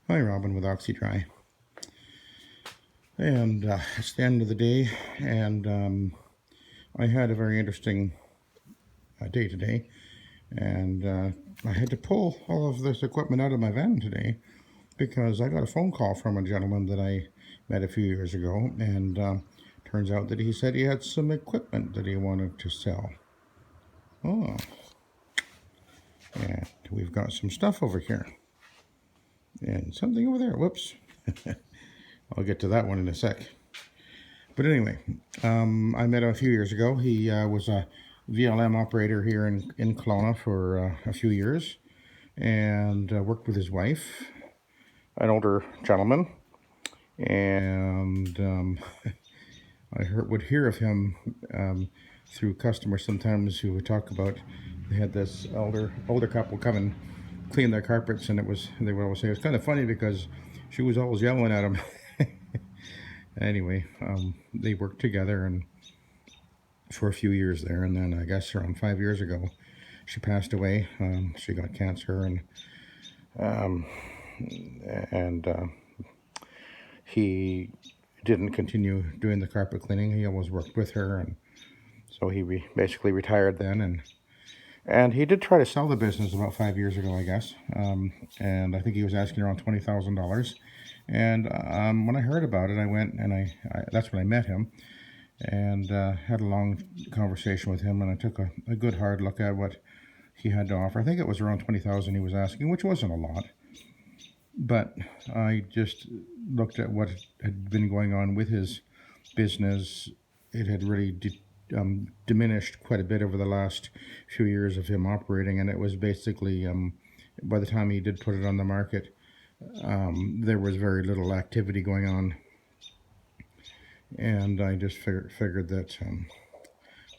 Hi, Robin with Oxy-Dry. And it's the end of the day, and I had a very interesting day today. And I had to pull all of this equipment out of my van today because I got a phone call from a gentleman that I met a few years ago. And turns out that he said he had some equipment that he wanted to sell. Oh, and we've got some stuff over here and something over there. Whoops. I'll get to that one in a sec. But anyway, I met him a few years ago. He was a VLM operator here in Kelowna for a few years and worked with his wife, an older gentleman. And would hear of him through customers sometimes who would talk about they had this older couple come and clean their carpets, and they would always say it was kind of funny because she was always yelling at him. Anyway, they worked together and for a few years there, and then I guess around 5 years ago, she passed away. She got cancer, um, and he didn't continue doing the carpet cleaning. He always worked with her, and so he basically retired then. And he did try to sell the business about 5 years ago, I guess. And I think he was asking around $20,000. And when I heard about it, I went and that's when I met him and had a long conversation with him. And I took a good hard look at what he had to offer. I think it was around $20,000 he was asking, which wasn't a lot. But I just looked at what had been going on with his business. It had really diminished quite a bit over the last few years of him operating, and it was basically by the time he did put it on the market, there was very little activity going on, and I just figured that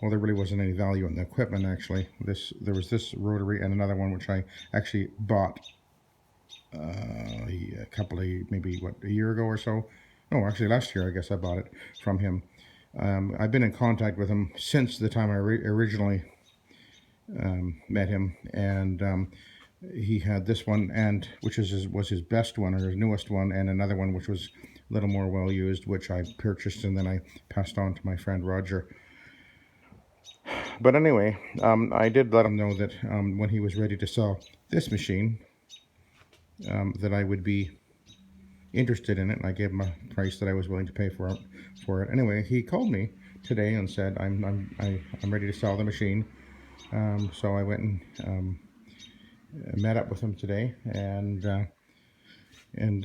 well, there really wasn't any value in the equipment. Actually, there was this rotary and another one which I actually bought a couple of maybe a year ago or so. No, actually last year I guess I bought it from him. I've been in contact with him since the time I originally met him, and he had this one, and which was his best one or his newest one, and another one which was a little more well used, which I purchased and then I passed on to my friend Roger. But anyway, I did let him know that when he was ready to sell this machine, that I would be interested in it, and I gave him a price that I was willing to pay for it. Anyway, he called me today and said I'm ready to sell the machine. So I went and met up with him today, and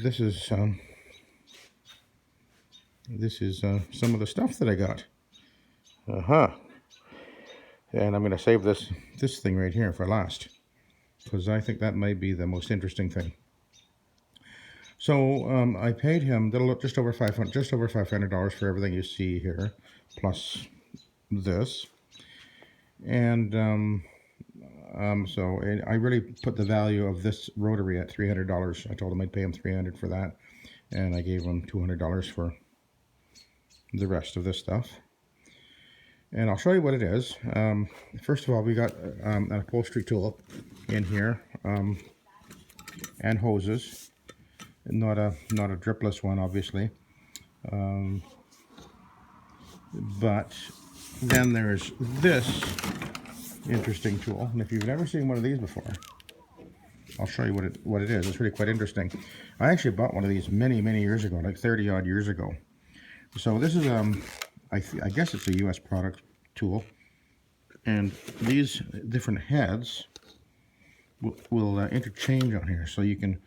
this is some of the stuff that I got. And I'm going to save this thing right here for last, because I think that might be the most interesting thing. So I paid him just over $500 for everything you see here, plus this, and so I really put the value of this rotary at $300. I told him I'd pay him $300 for that, and I gave him $200 for the rest of this stuff. And I'll show you what it is. First of all, we got an upholstery tool in here, and hoses. Not a dripless one, obviously. But then there's this interesting tool, and if you've never seen one of these before, I'll show you what it is. It's really quite interesting. I actually bought one of these many years ago, like 30 odd years ago. So this is I guess it's a U.S. product tool, and these different heads will interchange on here, so you can.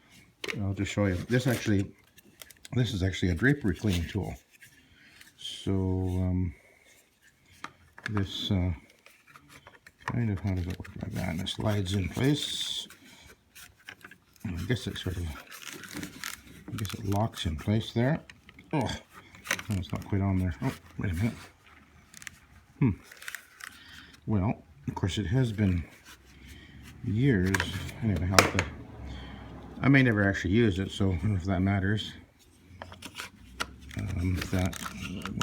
I'll just show you. This is actually a drapery cleaning tool. So this kind of, how does it work like that? And it slides in place. And I guess it locks in place there. Oh, it's not quite on there. Oh, wait a minute. Well, of course it has been years. Anyway, I may never actually use it, so I don't know if that matters. That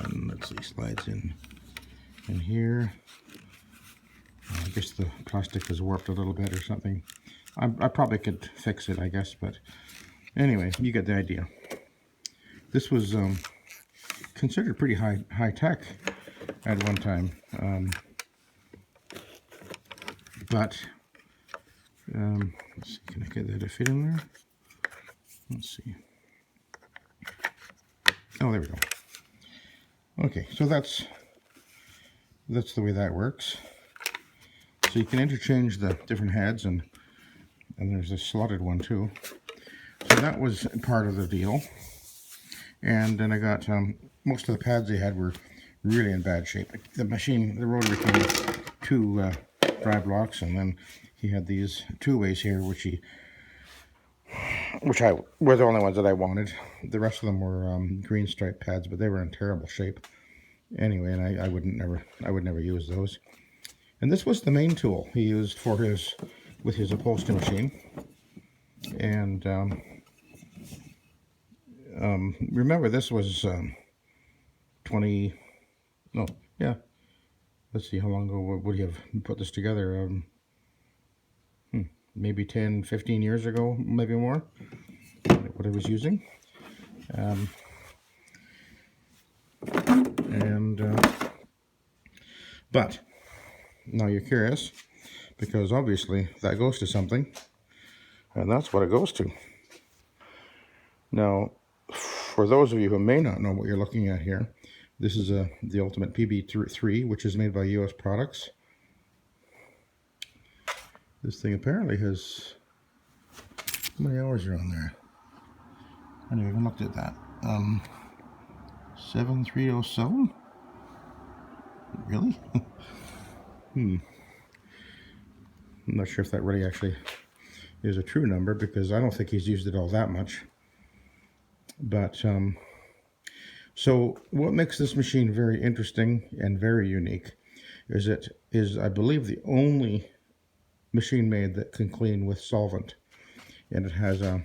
one, let's see, slides in here. I guess the plastic is warped a little bit or something. I probably could fix it, I guess, but Anyway, you get the idea. This was considered pretty high tech at one time, but let's see, can I get that to fit in there? Let's see. Oh, there we go. Okay, so that's the way that works. So you can interchange the different heads, and there's a slotted one too. So that was part of the deal. And then I got most of the pads they had were really in bad shape. The rotary came with 2 drive locks, and then he had these 2-ways here, which were the only ones that I wanted. The rest of them were green stripe pads, but they were in terrible shape. Anyway, and I would never use those. And this was the main tool he used for his upholstery machine. And remember, this was 20. No, yeah. Let's see, how long ago would he have put this together? Maybe 10, 15 years ago, maybe more. What I was using. But now you're curious, because obviously that goes to something, and that's what it goes to. Now, for those of you who may not know what you're looking at here, this is the Ultimate PB3, which is made by US Products. This thing apparently has, how many hours are on there? I never even looked at that. 7307? Really? I'm not sure if that really actually is a true number, because I don't think he's used it all that much. But so what makes this machine very interesting and very unique is it is, I believe, the only machine made that can clean with solvent. And it has a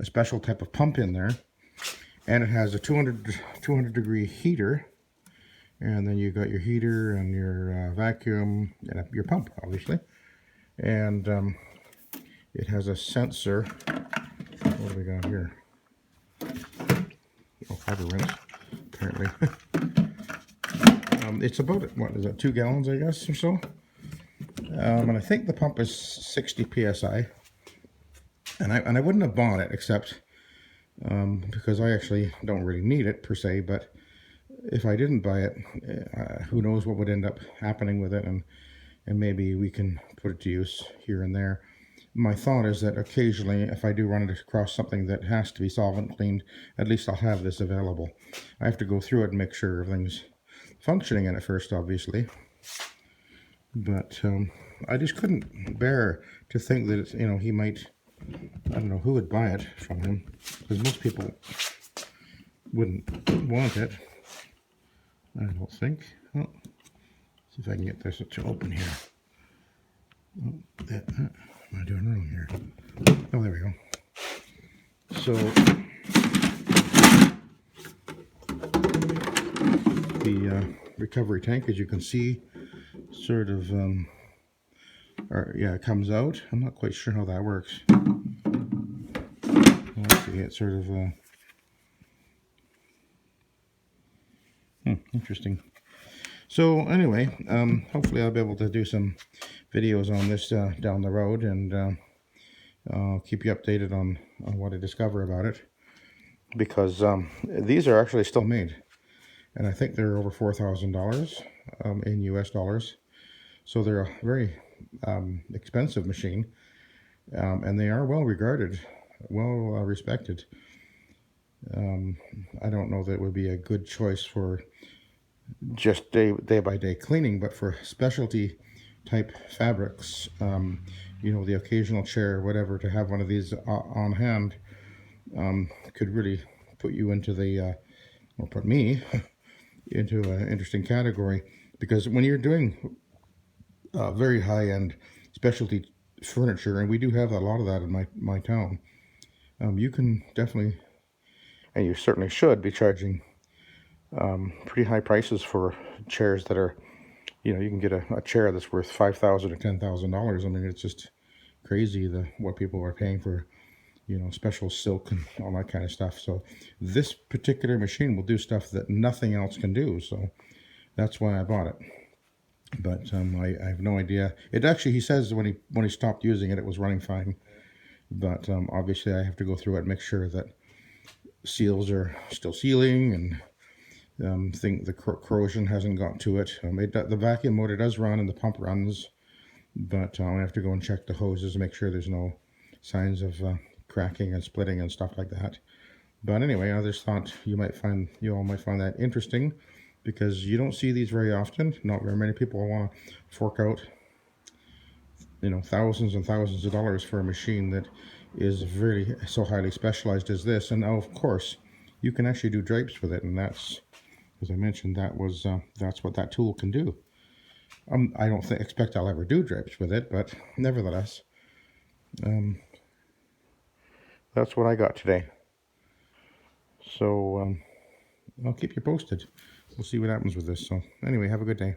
special type of pump in there, and it has a 200 degree heater, and then you got your heater and your vacuum and your pump, obviously. And it has a sensor. What do we got here? Oh, fiber rinse, apparently. It's about, what is it, 2 gallons, I guess, or so. And I think the pump is 60 psi. And I wouldn't have bought it, except because I actually don't really need it per se. But if I didn't buy it, who knows what would end up happening with it, and maybe we can put it to use here and there. My thought is that occasionally, if I do run it across something that has to be solvent cleaned, at least I'll have this available. I have to go through it and make sure everything's functioning in it first, obviously. But I just couldn't bear to think that, he might, I don't know who would buy it from him, because most people wouldn't want it, I don't think. Oh, see if I can get this to open here. Oh, what am I doing wrong here? Oh, there we go. So the recovery tank, as you can see, sort of, it comes out. I'm not quite sure how that works. Let's see, it's sort of, interesting. So anyway, hopefully I'll be able to do some videos on this down the road, and I'll keep you updated on what I discover about it, because these are actually still made, and I think they're over $4,000 in US dollars. So they're a very expensive machine, and they are well regarded, well respected. I don't know that it would be a good choice for just day by day cleaning, but for specialty type fabrics, the occasional chair, whatever, to have one of these on hand could really put you into or put me into an interesting category, because when you're doing very high-end specialty furniture, and we do have a lot of that in my town, you can definitely, and you certainly should, be charging pretty high prices for chairs that are, you can get a chair that's worth $5,000 to $10,000. I mean, it's just crazy what people are paying for you know, special silk and all that kind of stuff. So this particular machine will do stuff that nothing else can do. So that's why I bought it. But I have no idea. It actually, he says when he stopped using it, it was running fine. But obviously, I have to go through it and make sure that seals are still sealing, and think the corrosion hasn't got to it. The vacuum motor does run and the pump runs, but I have to go and check the hoses and make sure there's no signs of cracking and splitting and stuff like that. But anyway, I just thought you all might find that interesting, because you don't see these very often. Not very many people want to fork out, you know, thousands and thousands of dollars for a machine that is really so highly specialized as this. And now, of course, you can actually do drapes with it, and that's, as I mentioned, that's what that tool can do. I don't expect I'll ever do drapes with it, but nevertheless, that's what I got today. So I'll keep you posted. We'll see what happens with this. So anyway, have a good day.